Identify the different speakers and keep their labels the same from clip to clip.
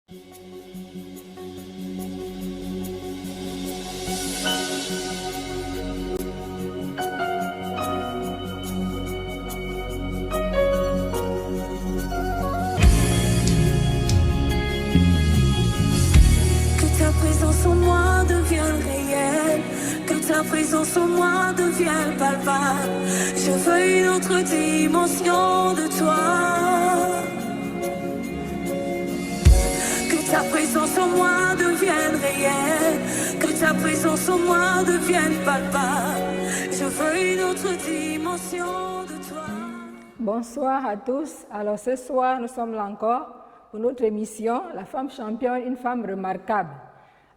Speaker 1: Ta présence en moi devient réelle, que ta présence en moi devient palpable. Je veux une autre dimension de toi. Que ta présence en moi devienne réelle, que ta présence en moi devienne palpable. Je veux une autre dimension de toi.
Speaker 2: Bonsoir à tous. Alors ce soir, nous sommes là encore pour notre émission, La femme championne, une femme remarquable.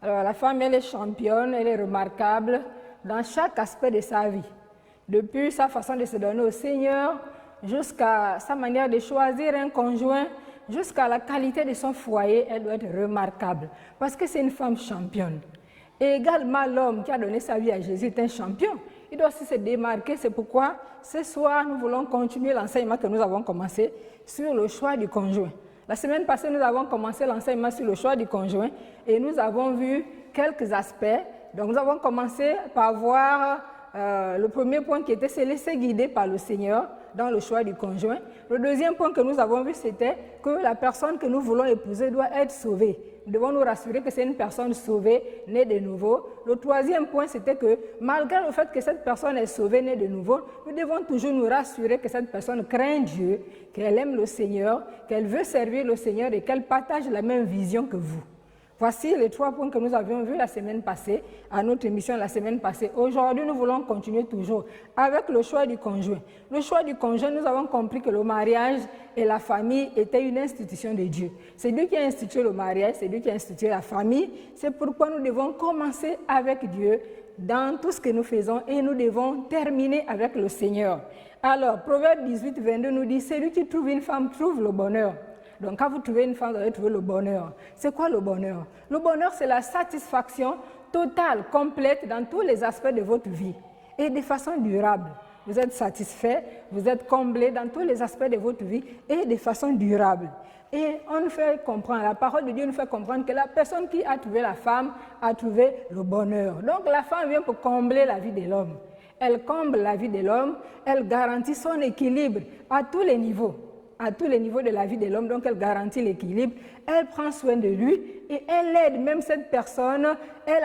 Speaker 2: Alors la femme, elle est championne, elle est remarquable dans chaque aspect de sa vie. Depuis sa façon de se donner au Seigneur, jusqu'à sa manière de choisir un conjoint, jusqu'à la qualité de son foyer, elle doit être remarquable. Parce que c'est une femme championne. Et également l'homme qui a donné sa vie à Jésus est un champion. Il doit aussi se démarquer. C'est pourquoi ce soir, nous voulons continuer l'enseignement que nous avons commencé sur le choix du conjoint. La semaine passée, nous avons commencé l'enseignement sur le choix du conjoint et nous avons vu quelques aspects. Donc, nous avons commencé par voir le premier point qui était se laisser guider par le Seigneur dans le choix du conjoint. Le deuxième point que nous avons vu, c'était que la personne que nous voulons épouser doit être sauvée. Nous devons nous rassurer que c'est une personne sauvée, née de nouveau. Le troisième point, c'était que malgré le fait que cette personne est sauvée, née de nouveau, nous devons toujours nous rassurer que cette personne craint Dieu, qu'elle aime le Seigneur, qu'elle veut servir le Seigneur et qu'elle partage la même vision que vous. Voici les 3 points que nous avions vus la semaine passée, à notre émission la semaine passée. Aujourd'hui, nous voulons continuer toujours avec le choix du conjoint. Le choix du conjoint, nous avons compris que le mariage et la famille étaient une institution de Dieu. C'est Dieu qui a institué le mariage, c'est Dieu qui a institué la famille. C'est pourquoi nous devons commencer avec Dieu dans tout ce que nous faisons et nous devons terminer avec le Seigneur. Alors, Proverbe 18, 22 nous dit, celui qui trouve une femme trouve le bonheur. Donc, quand vous trouvez une femme, vous allez trouver le bonheur. C'est quoi le bonheur? Le bonheur, c'est la satisfaction totale, complète dans tous les aspects de votre vie et de façon durable. Vous êtes satisfait, vous êtes comblé dans tous les aspects de votre vie et de façon durable. Et on nous fait comprendre, la parole de Dieu nous fait comprendre que la personne qui a trouvé la femme a trouvé le bonheur. Donc, la femme vient pour combler la vie de l'homme. Elle comble la vie de l'homme, elle garantit son équilibre à tous les niveaux. À tous les niveaux de la vie de l'homme, donc elle garantit l'équilibre, elle prend soin de lui et elle aide même cette personne, elle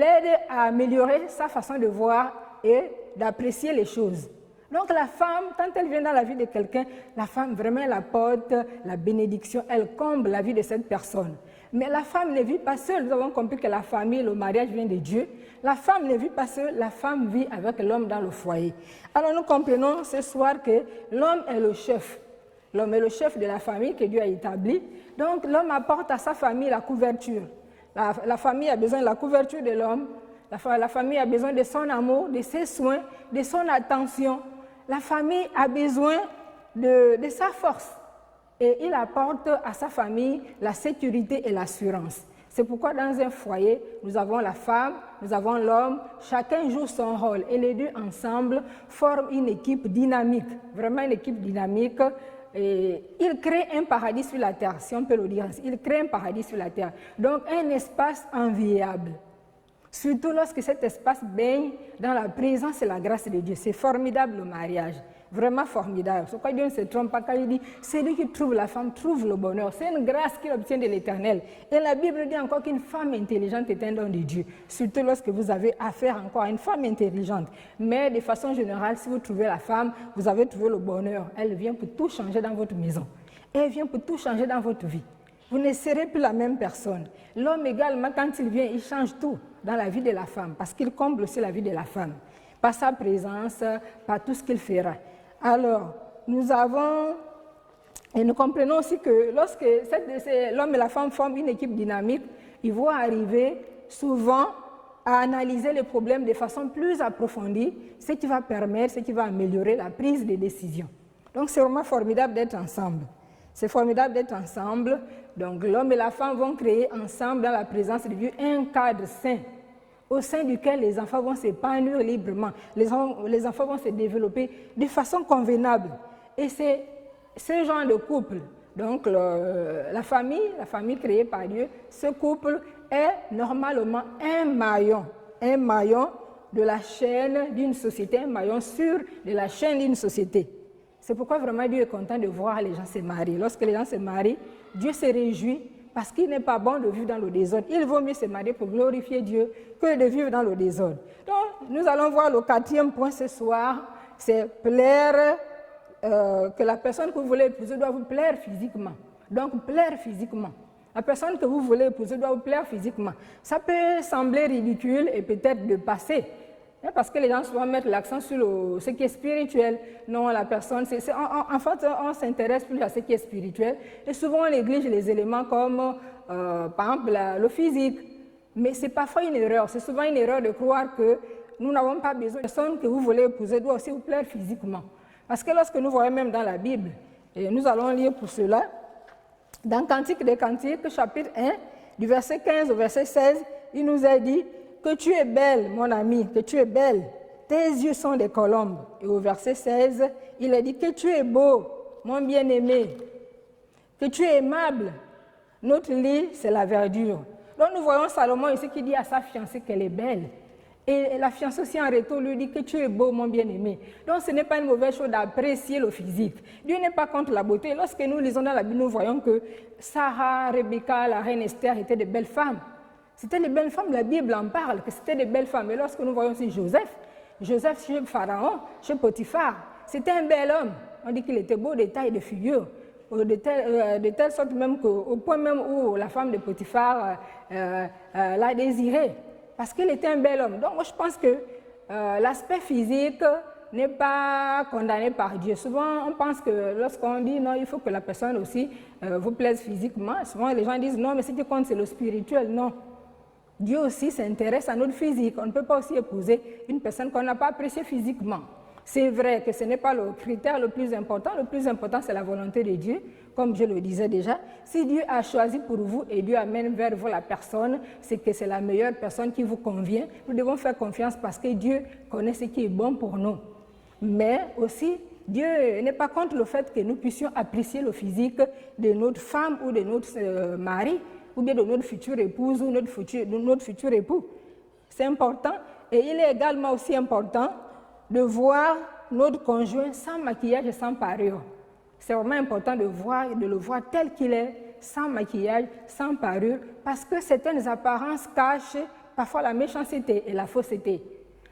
Speaker 2: aide à améliorer sa façon de voir et d'apprécier les choses. Donc la femme, quand elle vient dans la vie de quelqu'un, la femme vraiment elle apporte la bénédiction, elle comble la vie de cette personne. Mais la femme ne vit pas seule, nous avons compris que la famille, le mariage vient de Dieu. La femme ne vit pas seule, la femme vit avec l'homme dans le foyer. Alors nous comprenons ce soir que l'homme est le chef. L'homme est le chef de la famille que Dieu a établie. Donc l'homme apporte à sa famille la couverture. La famille a besoin de la couverture de l'homme. La famille a besoin de son amour, de ses soins, de son attention. La famille a besoin de sa force. Et il apporte à sa famille la sécurité et l'assurance. C'est pourquoi dans un foyer, nous avons la femme, nous avons l'homme, chacun joue son rôle et les deux ensemble forment une équipe dynamique, vraiment une équipe dynamique. Et ils créent un paradis sur la terre, si on peut le dire ainsi. Ils créent un paradis sur la terre, donc un espace enviable. Surtout lorsque cet espace baigne dans la présence et la grâce de Dieu. C'est formidable le mariage. Vraiment formidable. C'est pourquoi Dieu ne se trompe pas quand il dit « celui qui trouve la femme trouve le bonheur ». C'est une grâce qu'il obtient de l'Éternel. Et la Bible dit encore qu'une femme intelligente est un don de Dieu. Surtout lorsque vous avez affaire encore à une femme intelligente. Mais de façon générale, si vous trouvez la femme, vous avez trouvé le bonheur. Elle vient pour tout changer dans votre maison. Elle vient pour tout changer dans votre vie. Vous ne serez plus la même personne. L'homme également, quand il vient, il change tout dans la vie de la femme. Parce qu'il comble aussi la vie de la femme. Par sa présence, par tout ce qu'il fera. Alors, nous comprenons aussi que lorsque l'homme et la femme forment une équipe dynamique, ils vont arriver souvent à analyser les problèmes de façon plus approfondie, ce qui va permettre, ce qui va améliorer la prise de décision. Donc, c'est vraiment formidable d'être ensemble. C'est formidable d'être ensemble. Donc, l'homme et la femme vont créer ensemble, dans la présence de Dieu, un cadre sain, au sein duquel les enfants vont s'épanouir librement. Les enfants vont se développer de façon convenable. Et c'est ce genre de couple, Donc la famille créée par Dieu, ce couple est normalement un maillon de la chaîne d'une société, un maillon sûr de la chaîne d'une société. C'est pourquoi vraiment Dieu est content de voir les gens se marier. Lorsque les gens se marient, Dieu se réjouit parce qu'il n'est pas bon de vivre dans le désordre. Il vaut mieux se marier pour glorifier Dieu que de vivre dans le désordre. Donc nous allons voir le 4e point ce soir, c'est plaire, que la personne que vous voulez épouser doit vous plaire physiquement. Donc plaire physiquement. La personne que vous voulez épouser doit vous plaire physiquement. Ça peut sembler ridicule et peut-être dépassé, parce que les gens souvent mettent l'accent sur ce qui est spirituel. Non, la personne, en fait, on s'intéresse plus à ce qui est spirituel et souvent on néglige les éléments comme, par exemple, le physique. Mais c'est parfois une erreur, c'est souvent une erreur de croire que nous n'avons pas besoin. La personne que vous voulez épouser doit aussi vous plaire physiquement. Parce que lorsque nous voyons même dans la Bible, et nous allons lire pour cela, dans Cantique des Cantiques, chapitre 1, du verset 15 au verset 16, il nous est dit que tu es belle, mon ami, que tu es belle, tes yeux sont des colombes. Et au verset 16, il est dit que tu es beau, mon bien-aimé, que tu es aimable, notre lit, c'est la verdure. Donc nous voyons Salomon ici qui dit à sa fiancée qu'elle est belle. Et la fiancée aussi en retour lui dit que tu es beau, mon bien-aimé. Donc ce n'est pas une mauvaise chose d'apprécier le physique. Dieu n'est pas contre la beauté. Lorsque nous lisons dans la Bible, nous voyons que Sarah, Rebecca, la reine Esther étaient de belles femmes. C'était des belles femmes, la Bible en parle, que c'était des belles femmes. Et lorsque nous voyons aussi Joseph chez Pharaon, chez Potiphar, c'était un bel homme. On dit qu'il était beau de taille et de figure. De telle sorte même qu'au point même où la femme de Potiphar l'a désiré. Parce qu'il était un bel homme. Donc moi je pense que l'aspect physique n'est pas condamné par Dieu. Souvent on pense que lorsqu'on dit non, il faut que la personne aussi vous plaise physiquement, souvent les gens disent non, mais ce qui compte c'est le spirituel. Non. Dieu aussi s'intéresse à notre physique. On ne peut pas aussi épouser une personne qu'on n'a pas appréciée physiquement. C'est vrai que ce n'est pas le critère le plus important. Le plus important, c'est la volonté de Dieu, comme je le disais déjà. Si Dieu a choisi pour vous et Dieu amène vers vous la personne, c'est que c'est la meilleure personne qui vous convient. Nous devons faire confiance parce que Dieu connaît ce qui est bon pour nous. Mais aussi, Dieu n'est pas contre le fait que nous puissions apprécier le physique de notre femme ou de notre mari, ou bien de notre future épouse ou de notre futur époux. C'est important. Et il est également aussi important de voir notre conjoint sans maquillage et sans parure. C'est vraiment important de le voir tel qu'il est, sans maquillage, sans parure, parce que certaines apparences cachent parfois la méchanceté et la fausseté.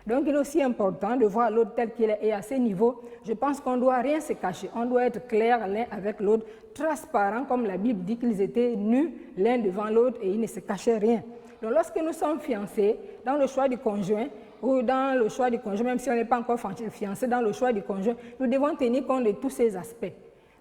Speaker 2: Donc il est aussi important de voir l'autre tel qu'il est. Et à ce niveau, je pense qu'on ne doit rien se cacher. On doit être clair l'un avec l'autre, transparent, comme la Bible dit qu'ils étaient nus l'un devant l'autre et ils ne se cachaient rien. Donc lorsque nous sommes fiancés, dans le choix du conjoint, ou dans le choix du conjoint, même si on n'est pas encore fiancé, dans le choix du conjoint, nous devons tenir compte de tous ces aspects.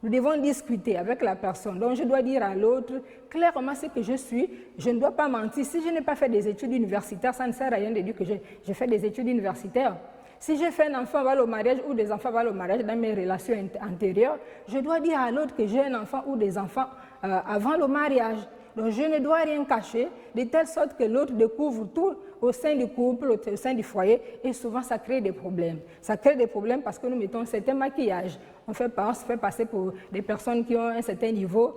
Speaker 2: Nous devons discuter avec la personne. Donc je dois dire à l'autre clairement ce que je suis. Je ne dois pas mentir. Si je n'ai pas fait des études universitaires, ça ne sert à rien de dire que j'ai fait des études universitaires. Si j'ai fait un enfant va au mariage ou des enfants vont au mariage dans mes relations antérieures, je dois dire à l'autre que j'ai un enfant ou des enfants avant le mariage. Donc je ne dois rien cacher, de telle sorte que l'autre découvre tout au sein du couple, au sein du foyer, et souvent ça crée des problèmes. Ça crée des problèmes parce que nous mettons un certain maquillage. On se fait passer pour des personnes qui ont un certain niveau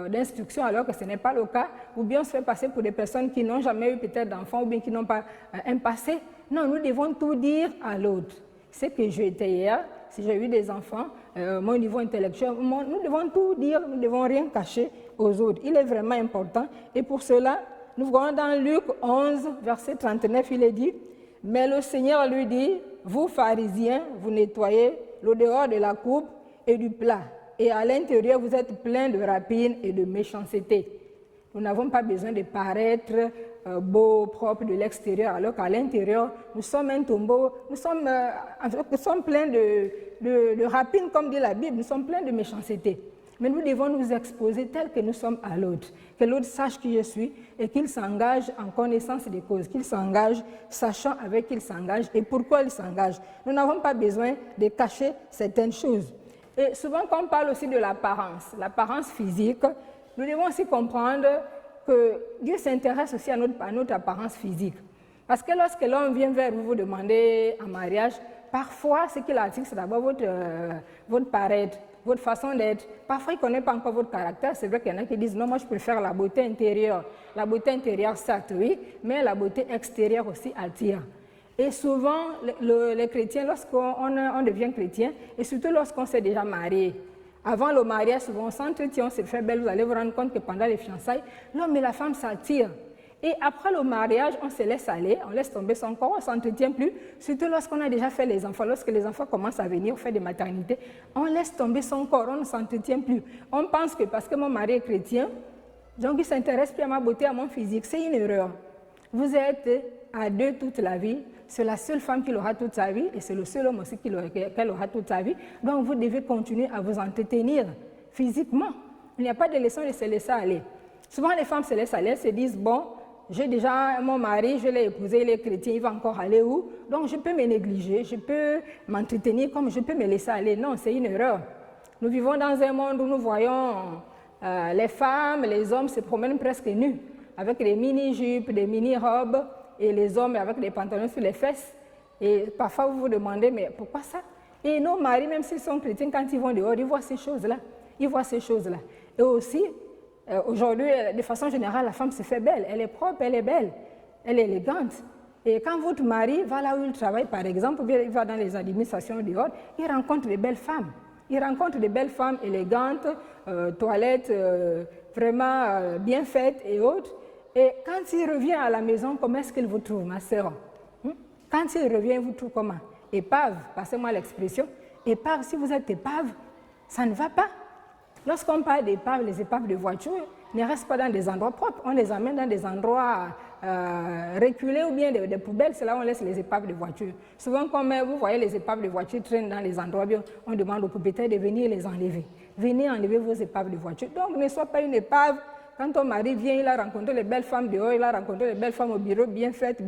Speaker 2: d'instruction alors que ce n'est pas le cas, ou bien on se fait passer pour des personnes qui n'ont jamais eu peut-être d'enfants ou bien qui n'ont pas un passé. Non, nous devons tout dire à l'autre. Ce que j'étais hier, si j'ai eu des enfants, mon niveau intellectuel, nous devons tout dire, nous ne devons rien cacher aux autres. Il est vraiment important. Et pour cela, nous voyons dans Luc 11, verset 39, il est dit, « Mais le Seigneur lui dit, vous pharisiens, vous nettoyez le dehors de la coupe et du plat, et à l'intérieur vous êtes pleins de rapines et de méchanceté. » Nous n'avons pas besoin de paraître beaux, propres de l'extérieur, alors qu'à l'intérieur, nous sommes un tombeau, nous sommes pleins de rapines, comme dit la Bible, nous sommes pleins de méchanceté. Mais nous devons nous exposer tels que nous sommes à l'autre, que l'autre sache qui je suis et qu'il s'engage en connaissance des causes, qu'il s'engage sachant avec qui il s'engage et pourquoi il s'engage. Nous n'avons pas besoin de cacher certaines choses. Et souvent, quand on parle aussi de l'apparence physique, nous devons aussi comprendre que Dieu s'intéresse aussi à notre apparence physique. Parce que lorsque l'homme vient vers vous demander en mariage, parfois ce qu'il attire, c'est d'abord votre paraître. votre façon d'être. Parfois, ils ne connaissent pas encore votre caractère. C'est vrai qu'il y en a qui disent, non, moi, je préfère la beauté intérieure. La beauté intérieure, certes, oui, mais la beauté extérieure aussi attire. Et souvent, les chrétiens, lorsqu'on devient chrétien, et surtout lorsqu'on s'est déjà marié, avant le mariage, souvent on s'entretient, on se fait belle, vous allez vous rendre compte que pendant les fiançailles, l'homme et la femme s'attirent. Et après le mariage, on se laisse aller, on laisse tomber son corps, on ne s'entretient plus, surtout lorsqu'on a déjà fait les enfants, lorsque les enfants commencent à venir, on fait des maternités, on laisse tomber son corps, on ne s'entretient plus. On pense que parce que mon mari est chrétien, donc il s'intéresse plus à ma beauté, à mon physique, c'est une erreur. Vous êtes à deux toute la vie, c'est la seule femme qu'il aura toute sa vie et c'est le seul homme aussi qu'elle aura toute sa vie. Donc vous devez continuer à vous entretenir physiquement. Il n'y a pas de leçon de se laisser aller. Souvent les femmes se laissent aller, elles se disent, bon, j'ai déjà mon mari, je l'ai épousé, il est chrétien, il va encore aller où? Donc je peux me négliger, je peux m'entretenir comme je peux me laisser aller. Non, c'est une erreur. Nous vivons dans un monde où nous voyons les femmes, les hommes se promènent presque nus, avec des mini-jupes, des mini-robes, et les hommes avec des pantalons sur les fesses. Et parfois, vous vous demandez, mais pourquoi ça? Et nos maris, même s'ils sont chrétiens, quand ils vont dehors, ils voient ces choses-là. Ils voient ces choses-là. Et aussi, aujourd'hui, de façon générale, la femme se fait belle. Elle est propre, elle est belle, elle est élégante. Et quand votre mari va là où il travaille, par exemple, ou bien il va dans les administrations dehors, il rencontre des belles femmes. Il rencontre des belles femmes élégantes, toilettes vraiment bien faites et autres. Et quand il revient à la maison, comment est-ce qu'il vous trouve, ma sœur? Quand il revient, il vous trouve comment? Épave, passez-moi l'expression. Épave, si vous êtes épave, ça ne va pas. Lorsqu'on parle d'épave, les épaves de voiture ne restent pas dans des endroits propres. On les amène dans des endroits reculés ou bien des poubelles. C'est là où on laisse les épaves de voiture. Souvent, comme vous voyez les épaves de voiture traînent dans les endroits, bien, on demande aux propriétaires de venir les enlever. Venez enlever vos épaves de voiture. Donc, ne sois pas une épave. Quand ton mari vient, il a rencontré les belles femmes dehors, il a rencontré les belles femmes au bureau, bien faites,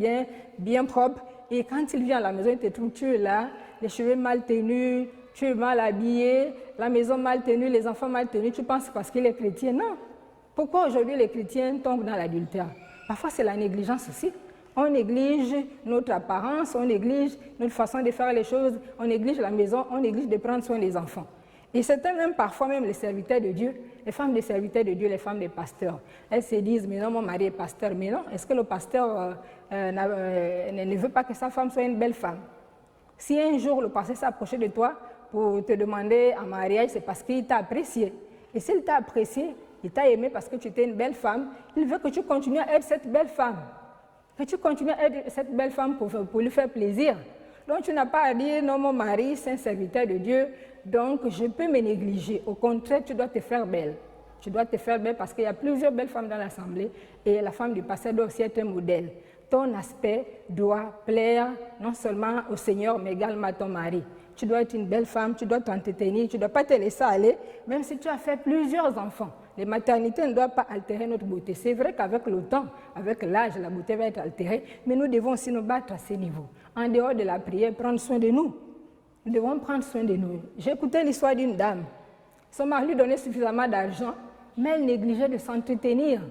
Speaker 2: bien propres. Et quand il vient à la maison, il te trouve, tu es là, les cheveux mal tenus, tu es mal habillé, la maison mal tenue, les enfants mal tenus. Tu penses parce qu'il est chrétien? Non. Pourquoi aujourd'hui les chrétiens tombent dans l'adultère? Parfois, c'est la négligence aussi. On néglige notre apparence, on néglige notre façon de faire les choses, on néglige la maison, on néglige de prendre soin des enfants. Et certains même, parfois même les serviteurs de Dieu, les femmes des serviteurs de Dieu, les femmes des pasteurs, elles se disent, mais non, mon mari est pasteur. Mais non, est-ce que le pasteur ne veut pas que sa femme soit une belle femme? Si un jour le pasteur s'est approché de toi pour te demander en mariage, c'est parce qu'il t'a apprécié. Et s'il t'a apprécié, il t'a aimé parce que tu étais une belle femme, il veut que tu continues à être cette belle femme. Que tu continues à être cette belle femme pour lui faire plaisir. Donc tu n'as pas à dire, non, mon mari, c'est un serviteur de Dieu, donc je peux me négliger. Au contraire, tu dois te faire belle. Tu dois te faire belle parce qu'il y a plusieurs belles femmes dans l'assemblée et la femme du pasteur doit aussi être un modèle. Ton aspect doit plaire non seulement au Seigneur, mais également à ton mari. Tu dois être une belle femme, tu dois t'entretenir, tu ne dois pas te laisser aller, même si tu as fait plusieurs enfants. Les maternités ne doivent pas altérer notre beauté. C'est vrai qu'avec le temps, avec l'âge, la beauté va être altérée, mais nous devons aussi nous battre à ce niveau. En dehors de la prière, prendre soin de nous. Nous devons prendre soin de nous. J'ai écouté l'histoire d'une dame. Son mari lui donnait suffisamment d'argent, mais elle négligeait de s'entretenir.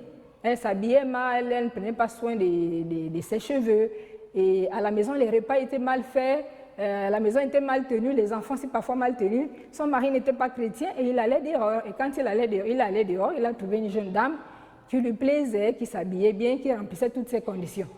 Speaker 2: Elle s'habillait mal, elle ne prenait pas soin de ses cheveux. Et à la maison, les repas étaient mal faits, la maison était mal tenue, les enfants étaient parfois mal tenus. Son mari n'était pas chrétien et il allait dehors. Et quand il allait dehors, il a trouvé une jeune dame qui lui plaisait, qui s'habillait bien, qui remplissait toutes ses conditions.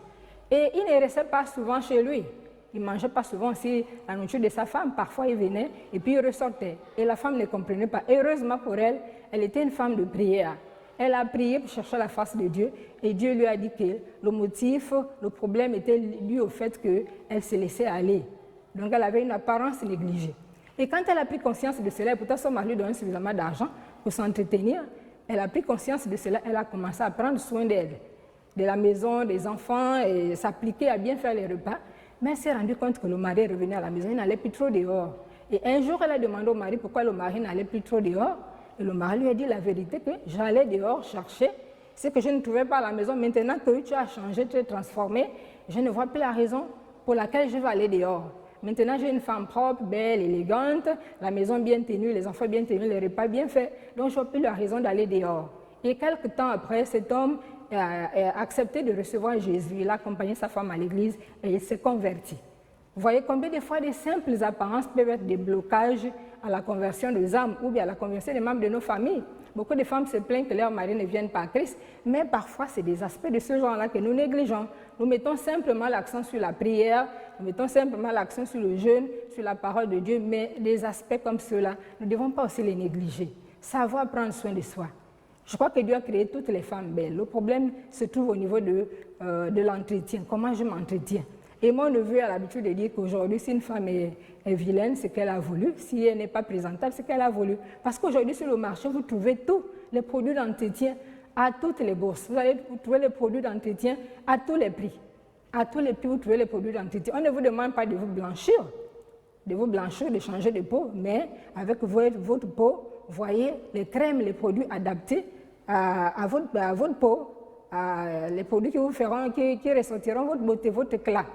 Speaker 2: Et il ne restait pas souvent chez lui. Il ne mangeait pas souvent aussi la nourriture de sa femme. Parfois, il venait et puis il ressortait. Et la femme ne comprenait pas. Heureusement pour elle, elle était une femme de prière. Elle a prié pour chercher la face de Dieu et Dieu lui a dit que le motif, le problème était dû au fait qu'elle se laissait aller. Donc elle avait une apparence négligée. Et quand elle a pris conscience de cela, et pourtant son mari lui donnait suffisamment d'argent pour s'entretenir, elle a pris conscience de cela, elle a commencé à prendre soin d'elle, de la maison, des enfants, et s'appliquer à bien faire les repas. Mais elle s'est rendue compte que le mari revenait à la maison, il n'allait plus trop dehors. Et un jour, elle a demandé au mari pourquoi le mari n'allait plus trop dehors. Et le mari lui a dit la vérité que j'allais dehors chercher ce que je ne trouvais pas à la maison. Maintenant que tu as changé, tu es transformé, je ne vois plus la raison pour laquelle je vais aller dehors. Maintenant, j'ai une femme propre, belle, élégante, la maison bien tenue, les enfants bien tenus, les repas bien faits. Donc, je n'ai plus la raison d'aller dehors. Et quelque temps après, cet homme a accepté de recevoir Jésus. Il a accompagné sa femme à l'église et il s'est converti. Vous voyez combien de fois des simples apparences peuvent être des blocages à la conversion des âmes ou bien à la conversion des membres de nos familles. Beaucoup de femmes se plaignent que leurs maris ne viennent pas à Christ, mais parfois c'est des aspects de ce genre-là que nous négligeons. Nous mettons simplement l'accent sur la prière, nous mettons simplement l'accent sur le jeûne, sur la parole de Dieu, mais des aspects comme ceux-là, nous ne devons pas aussi les négliger. Savoir prendre soin de soi. Je crois que Dieu a créé toutes les femmes belles. Le problème se trouve au niveau de l'entretien. Comment je m'entretiens? Et mon neveu a l'habitude de dire qu'aujourd'hui, si une femme est vilaine, c'est qu'elle a voulu. Si elle n'est pas présentable, c'est qu'elle a voulu. Parce qu'aujourd'hui, sur le marché, vous trouvez tous les produits d'entretien à toutes les bourses. Vous allez trouver les produits d'entretien à tous les prix. À tous les prix, vous trouvez les produits d'entretien. On ne vous demande pas de vous blanchir, de changer de peau, mais avec votre peau, voyez les crèmes, les produits adaptés à votre peau, les produits qui vous feront, qui ressortiront votre beauté, votre éclat.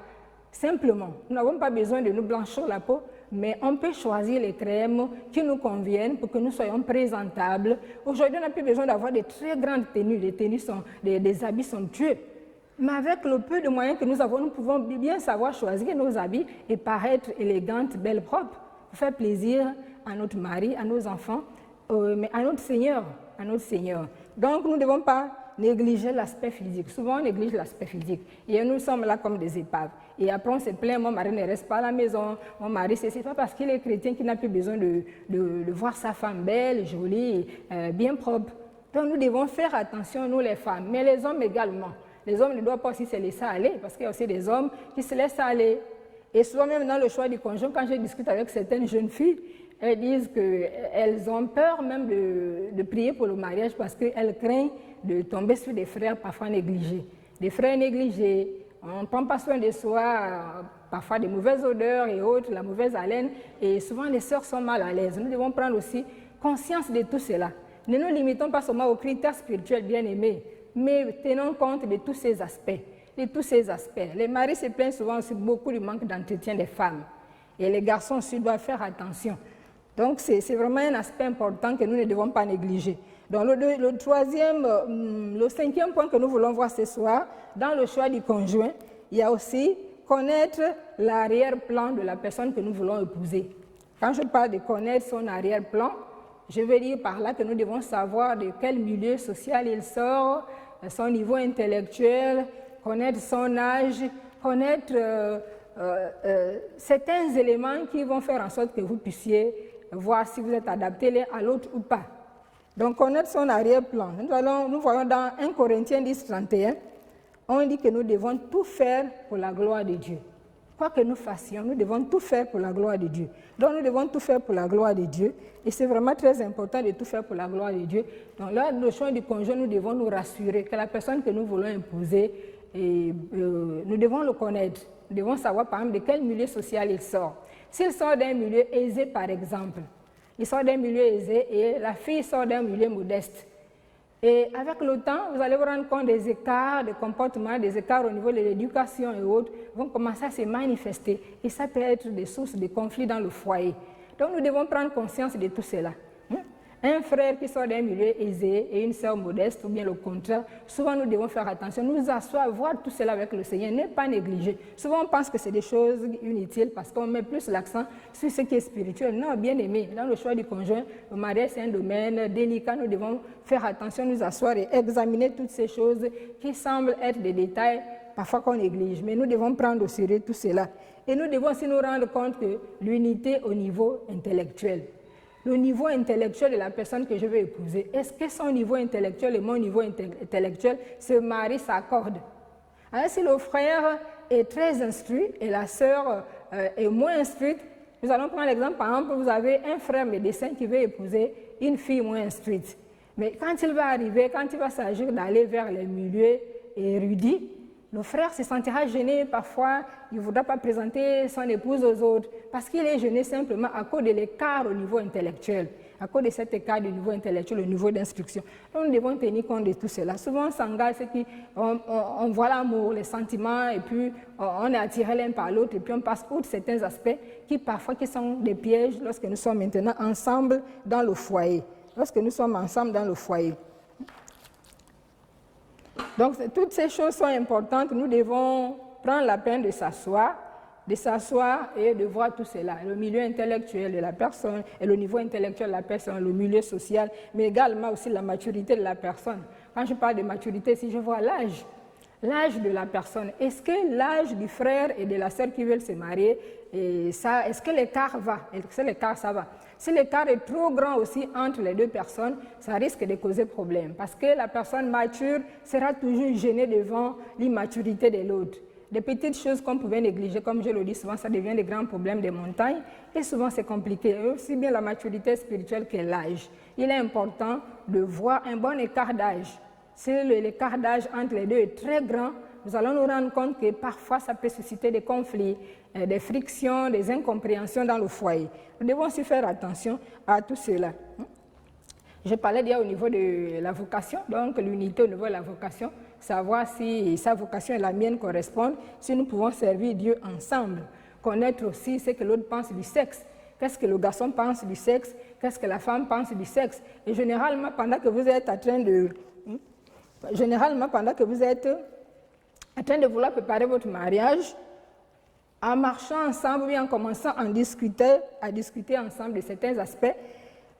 Speaker 2: Simplement, nous n'avons pas besoin de nous blanchir la peau, mais on peut choisir les crèmes qui nous conviennent pour que nous soyons présentables. Aujourd'hui, on n'a plus besoin d'avoir des très grandes tenues. Les tenues sont des habits somptueux. Mais avec le peu de moyens que nous avons, nous pouvons bien savoir choisir nos habits et paraître élégantes, belles, propres, pour faire plaisir à notre mari, à nos enfants, mais à notre Seigneur, Donc, nous ne devons pas négliger l'aspect physique. Souvent, on néglige l'aspect physique. Et nous sommes là comme des épaves. Et après, on se plaint, mon mari ne reste pas à la maison, mon mari, c'est pas parce qu'il est chrétien qu'il n'a plus besoin de voir sa femme belle, jolie, bien propre. Donc, nous devons faire attention, nous les femmes, mais les hommes également. Les hommes ne doivent pas aussi se laisser aller, parce qu'il y a aussi des hommes qui se laissent aller. Et souvent, même dans le choix du conjoint, quand je discute avec certaines jeunes filles, elles disent qu'elles ont peur même de prier pour le mariage parce qu'elles craignent de tomber sur des frères parfois négligés. Des frères négligés, on ne prend pas soin de soi, parfois des mauvaises odeurs et autres, la mauvaise haleine, et souvent les sœurs sont mal à l'aise. Nous devons prendre aussi conscience de tout cela. Ne nous limitons pas seulement aux critères spirituels bien-aimés, mais tenons compte de tous ces aspects. Les maris se plaignent souvent aussi beaucoup du manque d'entretien des femmes. Et les garçons aussi doivent faire attention. Donc, c'est vraiment un aspect important que nous ne devons pas négliger. Donc, le cinquième point que nous voulons voir ce soir, dans le choix du conjoint, il y a aussi connaître l'arrière-plan de la personne que nous voulons épouser. Quand je parle de connaître son arrière-plan, je veux dire par là que nous devons savoir de quel milieu social il sort, son niveau intellectuel, connaître son âge, connaître certains éléments qui vont faire en sorte que vous puissiez voir si vous êtes adapté l'un à l'autre ou pas. Donc, connaître son arrière-plan. Nous voyons dans 1 Corinthiens 10, 31, on dit que nous devons tout faire pour la gloire de Dieu. Quoi que nous fassions, nous devons tout faire pour la gloire de Dieu. Donc, nous devons tout faire pour la gloire de Dieu. Et c'est vraiment très important de tout faire pour la gloire de Dieu. Donc, là, le choix du conjoint, nous devons nous rassurer que la personne que nous voulons épouser, nous devons le connaître. Nous devons savoir, par exemple, de quel milieu social il sort. S'il sort d'un milieu aisé, par exemple, il sort d'un milieu aisé et la fille sort d'un milieu modeste. Et avec le temps, vous allez vous rendre compte des écarts de comportement, des écarts au niveau de l'éducation et autres vont commencer à se manifester. Et ça peut être des sources de conflits dans le foyer. Donc nous devons prendre conscience de tout cela. Un frère qui sort d'un milieu aisé et une sœur modeste, ou bien le contraire, souvent nous devons faire attention, nous asseoir, voir tout cela avec le Seigneur, ne pas négliger. Souvent on pense que c'est des choses inutiles parce qu'on met plus l'accent sur ce qui est spirituel. Non, bien aimé, dans le choix du conjoint, le mariage c'est un domaine délicat, nous devons faire attention, nous asseoir et examiner toutes ces choses qui semblent être des détails parfois qu'on néglige. Mais nous devons prendre au sérieux tout cela. Et nous devons aussi nous rendre compte que l'unité au niveau intellectuel. Le niveau intellectuel de la personne que je veux épouser, est-ce que son niveau intellectuel et mon niveau intellectuel se marient, s'accordent? Alors, si le frère est très instruit et la sœur est moins instruite, nous allons prendre l'exemple, par exemple, vous avez un frère médecin qui veut épouser une fille moins instruite. Mais quand il va arriver, quand il va s'agir d'aller vers les milieux érudits, le frère se sentira gêné, parfois il ne voudra pas présenter son épouse aux autres, parce qu'il est gêné simplement à cause de l'écart au niveau intellectuel, à cause de cet écart du niveau intellectuel, au niveau d'instruction. Donc nous devons tenir compte de tout cela. Souvent on s'engage, on voit l'amour, les sentiments, et puis on est attiré l'un par l'autre, et puis on passe outre certains aspects qui sont des pièges lorsque nous sommes maintenant ensemble dans le foyer. Donc, toutes ces choses sont importantes. Nous devons prendre la peine de s'asseoir, de s'asseoir et de voir tout cela, le milieu intellectuel de la personne et le niveau intellectuel de la personne, le milieu social, mais également aussi la maturité de la personne. Quand je parle de maturité, si je vois l'âge de la personne, est-ce que l'âge du frère et de la sœur qui veulent se marier, est-ce que l'écart va? Est-ce que l'écart, ça va? Si l'écart est trop grand aussi entre les deux personnes, ça risque de causer problème, parce que la personne mature sera toujours gênée devant l'immaturité de l'autre. Des petites choses qu'on pouvait négliger, comme je le dis souvent, ça devient des grands problèmes des montagnes, et souvent c'est compliqué, aussi bien la maturité spirituelle que l'âge. Il est important de voir un bon écart d'âge. Si l'écart d'âge entre les deux est très grand, nous allons nous rendre compte que parfois ça peut susciter des conflits, des frictions, des incompréhensions dans le foyer. Nous devons aussi faire attention à tout cela. Je parlais déjà au niveau de la vocation, donc l'unité au niveau de la vocation, savoir si sa vocation et la mienne correspondent, si nous pouvons servir Dieu ensemble, connaître aussi ce que l'autre pense du sexe. Qu'est-ce que le garçon pense du sexe, qu'est-ce que la femme pense du sexe. Et généralement, pendant que vous êtes en train de vouloir préparer votre mariage, en marchant ensemble ou bien en commençant à discuter ensemble de certains aspects,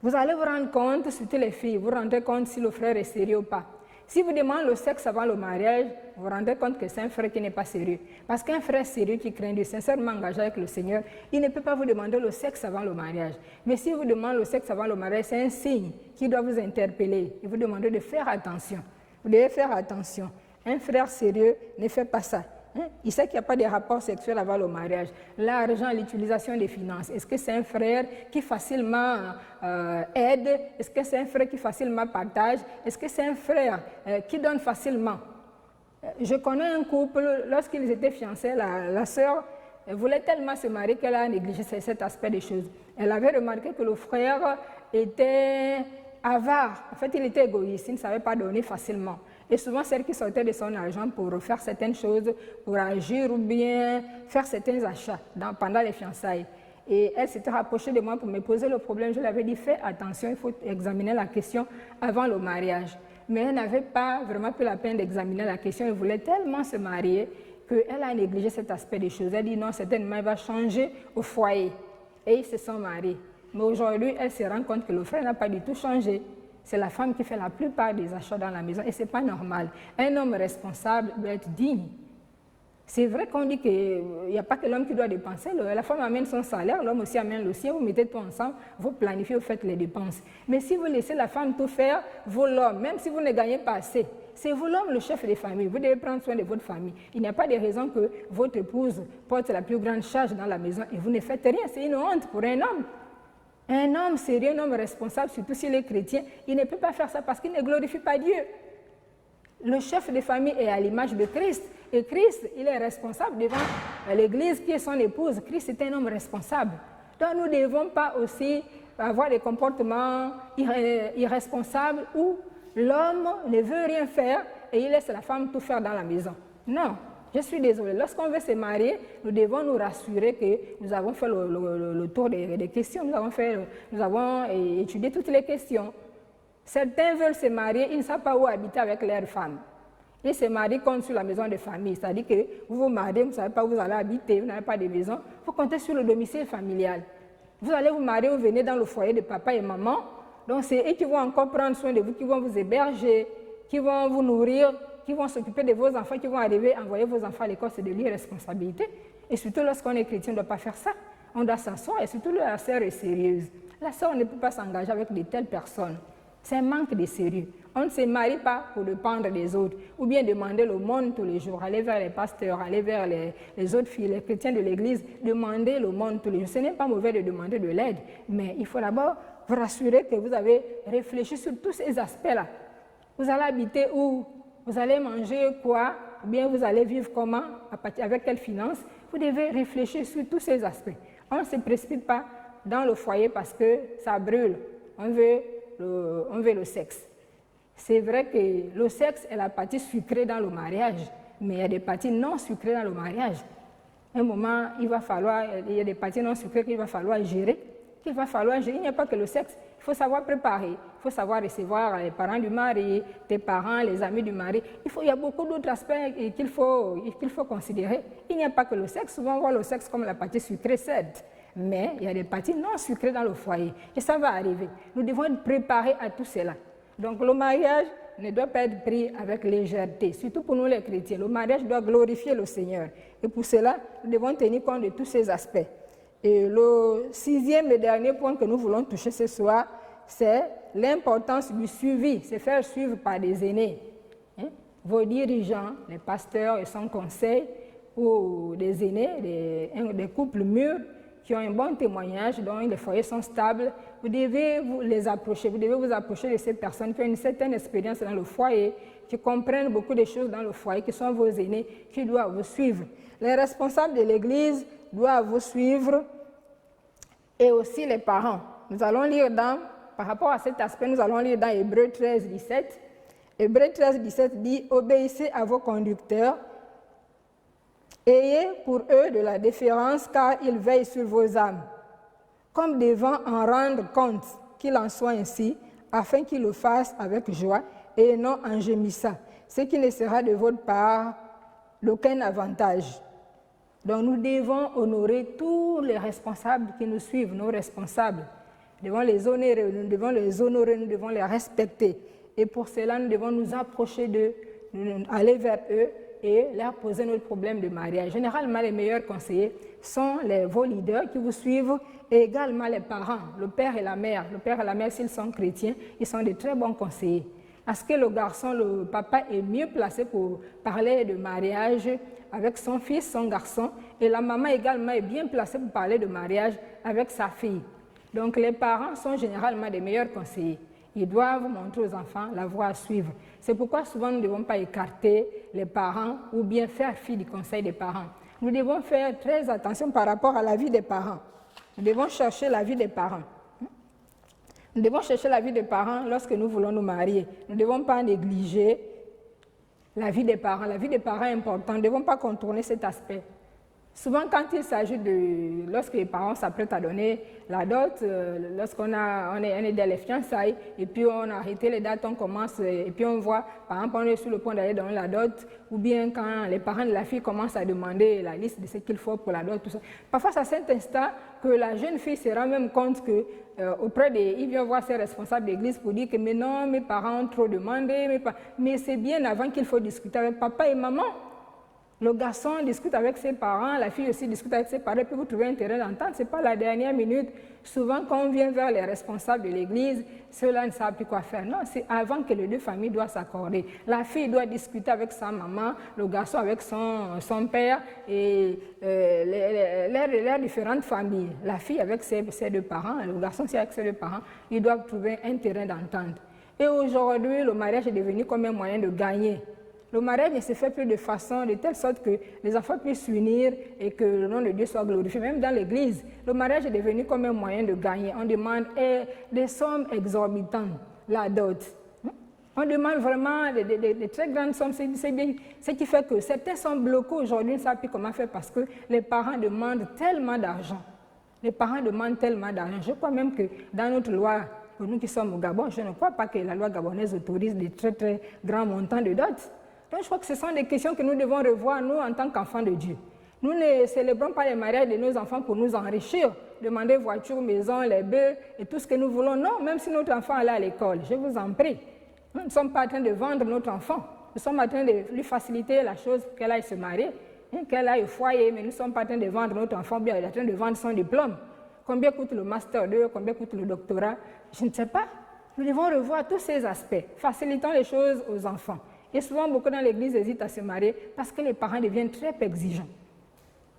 Speaker 2: vous allez vous rendre compte, surtout les filles, vous vous rendez compte si le frère est sérieux ou pas. Si vous demandez le sexe avant le mariage, vous vous rendez compte que c'est un frère qui n'est pas sérieux. Parce qu'un frère sérieux qui craint Dieu, sincèrement engagé avec le Seigneur, il ne peut pas vous demander le sexe avant le mariage. Mais si vous demandez le sexe avant le mariage, c'est un signe qui doit vous interpeller et vous demander de faire attention. Vous devez faire attention. Un frère sérieux ne fait pas ça. Il sait qu'il n'y a pas de rapport sexuel avant le mariage. L'argent, l'utilisation des finances. Est-ce que c'est un frère qui facilement aide? Est-ce que c'est un frère qui facilement partage? Est-ce que c'est un frère qui donne facilement? Je connais un couple, lorsqu'ils étaient fiancés, la sœur voulait tellement se marier qu'elle a négligé cet aspect des choses. Elle avait remarqué que le frère était avare. En fait, il était égoïste, il ne savait pas donner facilement. Et souvent, celle qui sortait de son argent pour faire certaines choses, pour agir ou bien faire certains achats pendant les fiançailles. Et elle s'était rapprochée de moi pour me poser le problème. Je lui avais dit, fais attention, il faut examiner la question avant le mariage. Mais elle n'avait pas vraiment pris la peine d'examiner la question. Elle voulait tellement se marier qu'elle a négligé cet aspect des choses. Elle dit, non, certainement, il va changer au foyer. Et ils se sont mariés. Mais aujourd'hui, elle se rend compte que le frère n'a pas du tout changé. C'est la femme qui fait la plupart des achats dans la maison et ce n'est pas normal. Un homme responsable doit être digne. C'est vrai qu'on dit qu'il n'y a pas que l'homme qui doit dépenser. La femme amène son salaire, l'homme aussi amène le sien. Vous mettez tout ensemble, vous planifiez, vous faites les dépenses. Mais si vous laissez la femme tout faire, vous l'homme, même si vous ne gagnez pas assez, c'est vous l'homme le chef de famille. Vous devez prendre soin de votre famille. Il n'y a pas de raison que votre épouse porte la plus grande charge dans la maison et vous ne faites rien. C'est une honte pour un homme. Un homme sérieux, un homme responsable, surtout s'il est chrétien, il ne peut pas faire ça parce qu'il ne glorifie pas Dieu. Le chef de famille est à l'image de Christ. Et Christ, il est responsable devant l'Église qui est son épouse. Christ est un homme responsable. Donc nous ne devons pas aussi avoir des comportements irresponsables où l'homme ne veut rien faire et il laisse la femme tout faire dans la maison. Non. Je suis désolée, lorsqu'on veut se marier, nous devons nous rassurer que nous avons fait le tour des questions, nous avons étudié toutes les questions. Certains veulent se marier, ils ne savent pas où habiter avec leur femme. Ils se marient comme sur la maison de famille, c'est-à-dire que vous vous mariez, vous ne savez pas où vous allez habiter, vous n'avez pas de maison, vous comptez sur le domicile familial. Vous allez vous marier, vous venez dans le foyer de papa et maman, donc c'est eux qui vont encore prendre soin de vous, qui vont vous héberger, qui vont vous nourrir, qui vont s'occuper de vos enfants, qui vont arriver à envoyer vos enfants à l'école, c'est de l'irresponsabilité. Et surtout lorsqu'on est chrétien, on ne doit pas faire ça. On doit s'asseoir et surtout la sœur est sérieuse. La sœur ne peut pas s'engager avec de telles personnes. C'est un manque de sérieux. On ne se marie pas pour dépendre des autres ou bien demander l'aumône tous les jours, aller vers les pasteurs, aller vers les autres filles, les chrétiens de l'église, demander l'aumône tous les jours. Ce n'est pas mauvais de demander de l'aide, mais il faut d'abord vous rassurer que vous avez réfléchi sur tous ces aspects-là. Vous allez habiter où? Vous allez manger quoi? Ou bien vous allez vivre comment? Avec quelles finances? Vous devez réfléchir sur tous ces aspects. On ne se précipite pas dans le foyer parce que ça brûle. On veut le sexe. C'est vrai que le sexe est la partie sucrée dans le mariage, mais il y a des parties non sucrées dans le mariage. À un moment, il y a des parties non sucrées qu'il va falloir gérer. qu'il va falloir gérer. Il n'y a pas que le sexe. Il faut savoir préparer. Il faut savoir recevoir les parents du mari, tes parents, les amis du mari. Il y a beaucoup d'autres aspects qu'il faut considérer. Il n'y a pas que le sexe. Souvent, on voit le sexe comme la partie sucrée, certes. Mais il y a des parties non sucrées dans le foyer. Et ça va arriver. Nous devons être préparés à tout cela. Donc, le mariage ne doit pas être pris avec légèreté, surtout pour nous les chrétiens. Le mariage doit glorifier le Seigneur. Et pour cela, nous devons tenir compte de tous ces aspects. Et le 6e et dernier point que nous voulons toucher ce soir, c'est l'importance du suivi, c'est faire suivre par des aînés. Vos dirigeants, les pasteurs et sans conseil, ou des aînés, des couples mûrs, qui ont un bon témoignage, dont les foyers sont stables, vous devez les approcher, vous devez vous approcher de ces personnes qui ont une certaine expérience dans le foyer, qui comprennent beaucoup de choses dans le foyer, qui sont vos aînés, qui doivent vous suivre. Les responsables de l'Église doivent vous suivre et aussi les parents. Nous allons lire par rapport à cet aspect, nous allons lire dans Hébreux 13, 17. Hébreux 13, 17 dit « Obéissez à vos conducteurs, ayez pour eux de la déférence car ils veillent sur vos âmes, comme devant en rendre compte, qu'il en soit ainsi, afin qu'ils le fassent avec joie et non en gémissant, ce qui ne sera de votre part d'aucun avantage. » Donc nous devons honorer tous les responsables qui nous suivent, nos responsables. Nous devons les honorer, nous devons les respecter. Et pour cela, nous devons nous approcher d'eux, aller vers eux et leur poser notre problème de mariage. Généralement, les meilleurs conseillers sont vos leaders qui vous suivent et également les parents, le père et la mère. Le père et la mère, s'ils sont chrétiens, ils sont de très bons conseillers. Parce que le papa est mieux placé pour parler de mariage avec son fils, son garçon, et la maman également est bien placée pour parler de mariage avec sa fille. Donc les parents sont généralement des meilleurs conseillers. Ils doivent montrer aux enfants la voie à suivre. C'est pourquoi souvent nous ne devons pas écarter les parents ou bien faire fi du conseil des parents. Nous devons faire très attention par rapport à la vie des parents. Nous devons chercher la vie des parents. Nous devons chercher la vie des parents lorsque nous voulons nous marier. Nous ne devons pas négliger la vie des parents. La vie des parents est importante. Nous ne devons pas contourner cet aspect. Souvent, quand il s'agit lorsque les parents s'apprêtent à donner la dot, lorsqu'on est dans les fiançailles, et puis on a arrêté les dates, on commence, et puis on voit, par exemple, on est sur le point d'aller donner la dot, ou bien quand les parents de la fille commencent à demander la liste de ce qu'il faut pour la dot, tout ça. Parfois, c'est à cet instant que la jeune fille se rend même compte que, il vient voir ses responsables d'église pour dire que mais non, mes parents ont trop demandé, mais c'est bien avant qu'il faut discuter avec papa et maman. Le garçon discute avec ses parents, la fille aussi discute avec ses parents, puis vous trouvez un terrain d'entente. Ce n'est pas la dernière minute. Souvent, quand on vient vers les responsables de l'église, ceux-là ne savent plus quoi faire. Non, c'est avant que les deux familles doivent s'accorder. La fille doit discuter avec sa maman, le garçon avec son père et leurs différentes familles. La fille avec ses deux parents, le garçon aussi avec ses deux parents, ils doivent trouver un terrain d'entente. Et aujourd'hui, le mariage est devenu comme un moyen de gagner. Le mariage ne se fait plus de telle sorte que les enfants puissent s'unir et que le nom de Dieu soit glorifié. Même dans l'église, le mariage est devenu comme un moyen de gagner. On demande des sommes exorbitantes, la dot. On demande vraiment des très grandes sommes. C'est bien, ce qui fait que certains sont bloqués aujourd'hui, ils ne savent plus comment faire parce que les parents demandent tellement d'argent. Les parents demandent tellement d'argent. Je crois même que dans notre loi, pour nous qui sommes au Gabon, je ne crois pas que la loi gabonaise autorise des très très grands montants de dot. Donc je crois que ce sont des questions que nous devons revoir, nous, en tant qu'enfants de Dieu. Nous ne célébrons pas les mariages de nos enfants pour nous enrichir, demander voiture, maison, les bœufs et tout ce que nous voulons. Non, même si notre enfant allait à l'école, je vous en prie. Nous ne sommes pas en train de vendre notre enfant. Nous sommes en train de lui faciliter la chose pour qu'elle aille se marier, qu'elle aille au foyer, mais nous ne sommes pas en train de vendre notre enfant, bien, elle est en train de vendre son diplôme. Combien coûte le Master 2, combien coûte le doctorat? Je ne sais pas. Nous devons revoir tous ces aspects. Facilitons les choses aux enfants. Et souvent, beaucoup dans l'église hésitent à se marier parce que les parents deviennent très exigeants.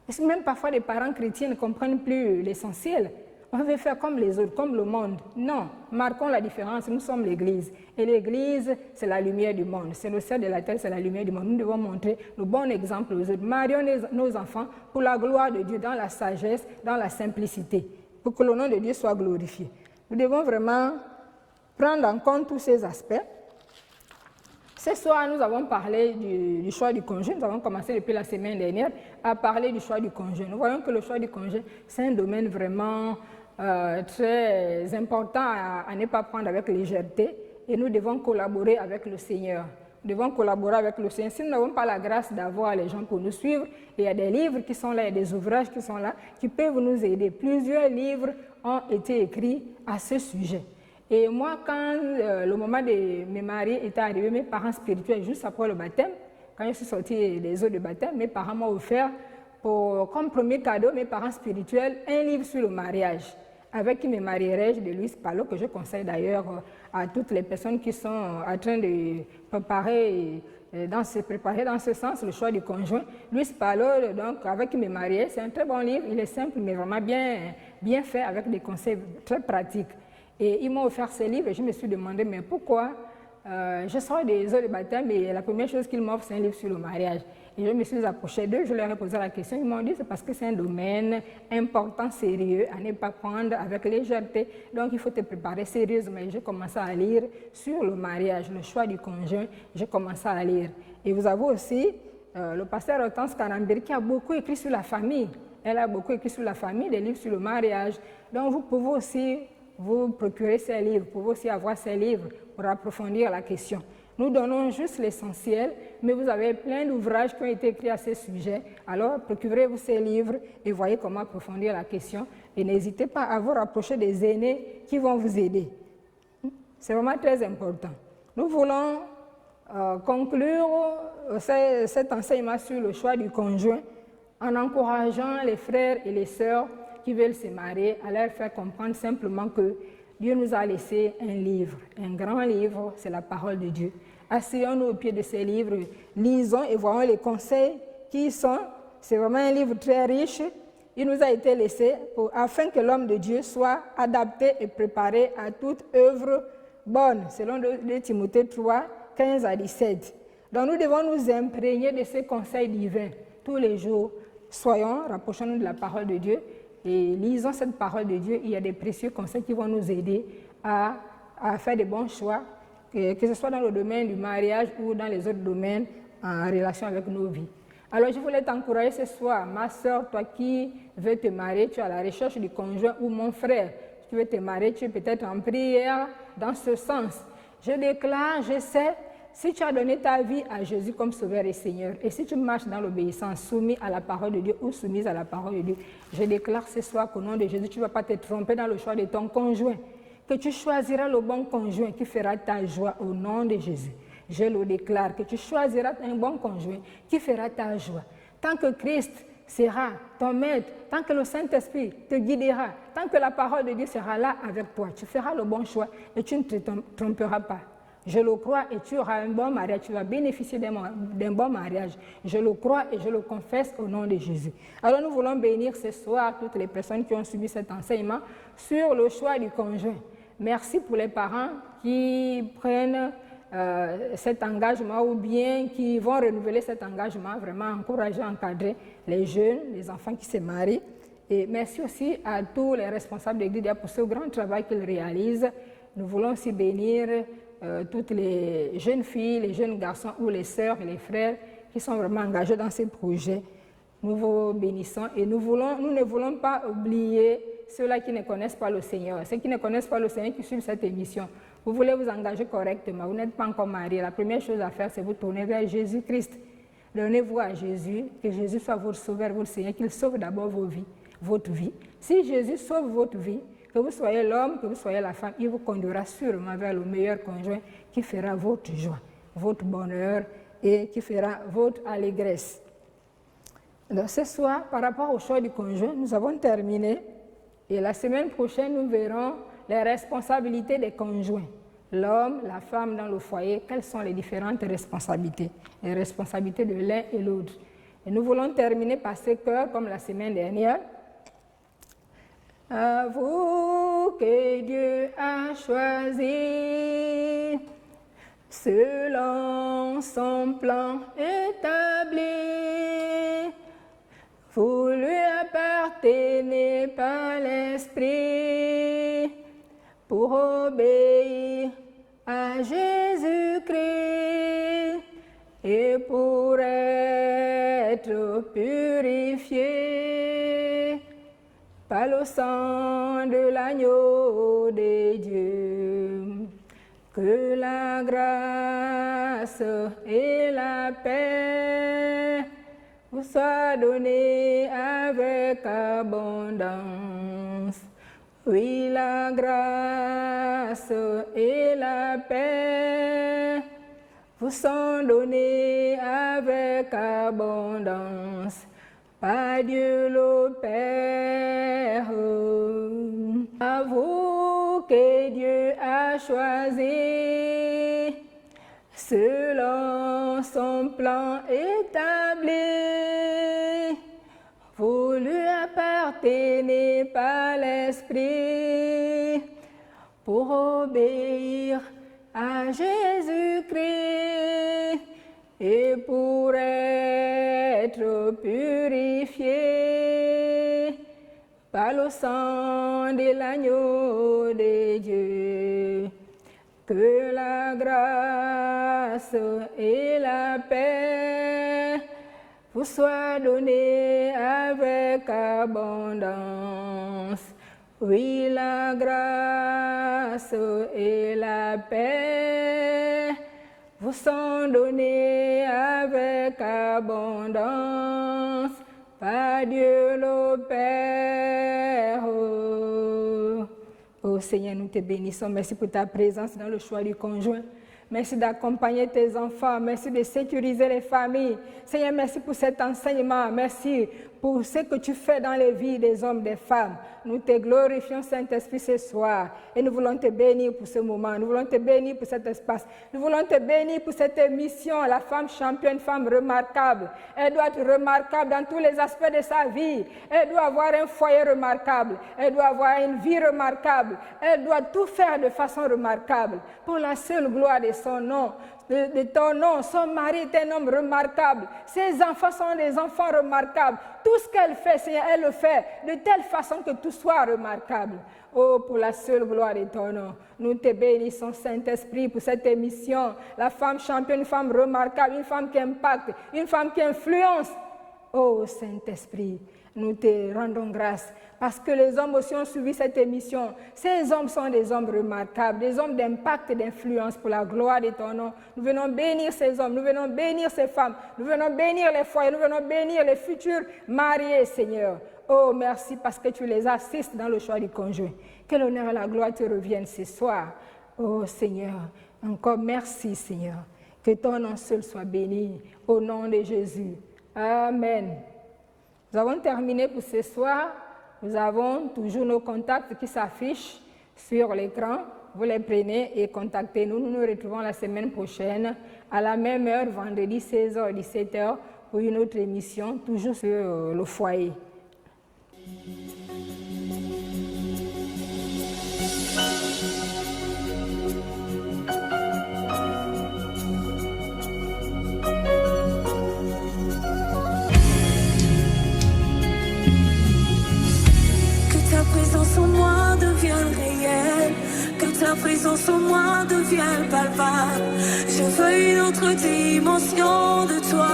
Speaker 2: Et même parfois, les parents chrétiens ne comprennent plus l'essentiel. On veut faire comme les autres, comme le monde. Non, marquons la différence, nous sommes l'église. Et l'église, c'est la lumière du monde. C'est le ciel de la terre, c'est la lumière du monde. Nous devons montrer le bon exemple aux autres. Marions nos enfants pour la gloire de Dieu, dans la sagesse, dans la simplicité, pour que le nom de Dieu soit glorifié. Nous devons vraiment prendre en compte tous ces aspects. Ce soir, nous avons parlé du choix du conjoint. Nous avons commencé depuis la semaine dernière à parler du choix du conjoint. Nous voyons que le choix du conjoint, c'est un domaine vraiment très important à ne pas prendre avec légèreté et nous devons collaborer avec le Seigneur. Nous devons collaborer avec le Seigneur. Si nous n'avons pas la grâce d'avoir les gens pour nous suivre, il y a des livres qui sont là, il y a des ouvrages qui sont là, qui peuvent nous aider. Plusieurs livres ont été écrits à ce sujet. Et moi, quand le moment de me marier était arrivé, mes parents spirituels, juste après le baptême, quand je suis sortie des eaux de baptême, mes parents m'ont offert, comme premier cadeau, mes parents spirituels, un livre sur le mariage, avec qui me marierai-je, de Luis Palo, que je conseille d'ailleurs à toutes les personnes qui sont en train de préparer dans ce sens le choix du conjoint. Luis Palo, donc, avec qui me marier, c'est un très bon livre, il est simple, mais vraiment bien fait, avec des conseils très pratiques. Et ils m'ont offert ce livre et je me suis demandé, mais pourquoi je sors des eaux de baptême et la première chose qu'ils m'offrent, c'est un livre sur le mariage. Et je me suis approchée d'eux, je leur ai posé la question, ils m'ont dit, c'est parce que c'est un domaine important, sérieux, à ne pas prendre avec légèreté. Donc il faut te préparer sérieusement. Et j'ai commencé à lire sur le mariage, le choix du conjoint, j'ai commencé à lire. Et vous avez aussi le pasteur Hortense Karambir qui a beaucoup écrit sur la famille. Elle a beaucoup écrit sur la famille, des livres sur le mariage. Donc vous pouvez aussi vous procurer ces livres, vous pouvez aussi avoir ces livres pour approfondir la question. Nous donnons juste l'essentiel, mais vous avez plein d'ouvrages qui ont été écrits à ce sujet. Alors, procurez-vous ces livres et voyez comment approfondir la question. Et n'hésitez pas à vous rapprocher des aînés qui vont vous aider. C'est vraiment très important. Nous voulons conclure cet enseignement sur le choix du conjoint en encourageant les frères et les sœurs qui veulent se marier, à leur faire comprendre simplement que Dieu nous a laissé un livre, un grand livre, c'est la parole de Dieu. Asseyons-nous au pied de ces livres, lisons et voyons les conseils qui y sont. C'est vraiment un livre très riche. Il nous a été laissé afin que l'homme de Dieu soit adapté et préparé à toute œuvre bonne, selon 2 Timothée 3, 15 à 17. Donc nous devons nous imprégner de ces conseils divins tous les jours. Rapprochons-nous de la parole de Dieu. Et lisons cette parole de Dieu, il y a des précieux conseils qui vont nous aider à faire de bons choix, que ce soit dans le domaine du mariage ou dans les autres domaines en relation avec nos vies. Alors je voulais t'encourager ce soir, ma soeur, toi qui veux te marier, tu es à la recherche du conjoint, ou mon frère, tu veux te marier, tu es peut-être en prière dans ce sens. Je déclare, je sais, si tu as donné ta vie à Jésus comme Sauveur et Seigneur, et si tu marches dans l'obéissance, soumis à la parole de Dieu ou soumise à la parole de Dieu, je déclare ce soir qu'au nom de Jésus, tu ne vas pas te tromper dans le choix de ton conjoint, que tu choisiras le bon conjoint qui fera ta joie au nom de Jésus. Je le déclare, que tu choisiras un bon conjoint qui fera ta joie. Tant que Christ sera ton maître, tant que le Saint-Esprit te guidera, tant que la parole de Dieu sera là avec toi, tu feras le bon choix et tu ne te tromperas pas. Je le crois et tu auras un bon mariage, tu vas bénéficier d'un bon mariage. Je le crois et je le confesse au nom de Jésus. Alors nous voulons bénir ce soir toutes les personnes qui ont suivi cet enseignement sur le choix du conjoint. Merci pour les parents qui prennent cet engagement ou bien qui vont renouveler cet engagement, vraiment encourager, encadrer les jeunes, les enfants qui se marient. Et merci aussi à tous les responsables de l'Église pour ce grand travail qu'ils réalisent. Nous voulons aussi bénir toutes les jeunes filles, les jeunes garçons ou les sœurs et les frères qui sont vraiment engagés dans ces projets. Nous vous bénissons et nous ne voulons pas oublier ceux-là qui ne connaissent pas le Seigneur. Ceux qui ne connaissent pas le Seigneur qui suivent cette émission. Vous voulez vous engager correctement, vous n'êtes pas encore marié. La première chose à faire, c'est vous tourner vers Jésus-Christ. Donnez-vous à Jésus, que Jésus soit votre sauveur, votre Seigneur, qu'il sauve d'abord votre vie. Si Jésus sauve votre vie, que vous soyez l'homme, que vous soyez la femme, il vous conduira sûrement vers le meilleur conjoint qui fera votre joie, votre bonheur et qui fera votre allégresse. Donc ce soir, par rapport au choix du conjoint, nous avons terminé et la semaine prochaine, nous verrons les responsabilités des conjoints. L'homme, la femme dans le foyer, quelles sont les différentes responsabilités? Les responsabilités de l'un et l'autre. Et nous voulons terminer par ce cœur comme la semaine dernière. À vous que Dieu a choisi, selon son plan établi, vous lui appartenez par l'Esprit pour obéir à Jésus-Christ et pour être purifié par le sang de l'agneau de Dieu. Que la grâce et la paix vous soient données avec abondance. Oui, la grâce et la paix vous sont données avec abondance par Dieu le Père. À vous que Dieu a choisi selon son plan établi. Vous lui appartenez par l'Esprit pour obéir à Jésus-Christ et pour être purifié par le sang de l'agneau de Dieu. Que la grâce et la paix vous soient données avec abondance. Oui, la grâce et la paix vous sont données avec abondance par Dieu le Père. Oh Seigneur, nous te bénissons. Merci pour ta présence dans le choix du conjoint. Merci d'accompagner tes enfants. Merci de sécuriser les familles. Seigneur, merci pour cet enseignement. Merci pour ce que tu fais dans les vies des hommes et des femmes. Nous te glorifions, Saint-Esprit, ce soir. Et nous voulons te bénir pour ce moment. Nous voulons te bénir pour cet espace. Nous voulons te bénir pour cette émission, la femme championne, femme remarquable. Elle doit être remarquable dans tous les aspects de sa vie. Elle doit avoir un foyer remarquable. Elle doit avoir une vie remarquable. Elle doit tout faire de façon remarquable. Pour la seule gloire de son nom. De ton nom, son mari est un homme remarquable. Ses enfants sont des enfants remarquables. Tout ce qu'elle fait, Seigneur, elle le fait de telle façon que tout soit remarquable. Oh, pour la seule gloire de ton nom. Nous te bénissons, Saint-Esprit, pour cette émission. La femme championne, une femme remarquable, une femme qui impacte, une femme qui influence. Oh, Saint-Esprit, nous te rendons grâce. Parce que les hommes aussi ont suivi cette émission. Ces hommes sont des hommes remarquables, des hommes d'impact et d'influence pour la gloire de ton nom. Nous venons bénir ces hommes, nous venons bénir ces femmes, nous venons bénir les foyers, nous venons bénir les futurs mariés, Seigneur. Oh, merci parce que tu les assistes dans le choix du conjoint. Que l'honneur et la gloire te reviennent ce soir. Oh, Seigneur, encore merci, Seigneur. Que ton nom seul soit béni, au nom de Jésus. Amen. Nous avons terminé pour ce soir. Nous avons toujours nos contacts qui s'affichent sur l'écran. Vous les prenez et contactez-nous. Nous nous retrouvons la semaine prochaine à la même heure, vendredi 16h, 17h, pour une autre émission, toujours sur le foyer.
Speaker 1: Ta présence en moi devienne réelle, que ta présence en moi devienne palpable. Je veux une autre dimension de toi.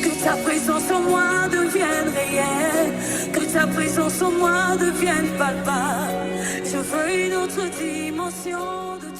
Speaker 1: Que ta présence en moi devienne réelle, que ta présence en moi devienne palpable. Je veux une autre dimension de toi.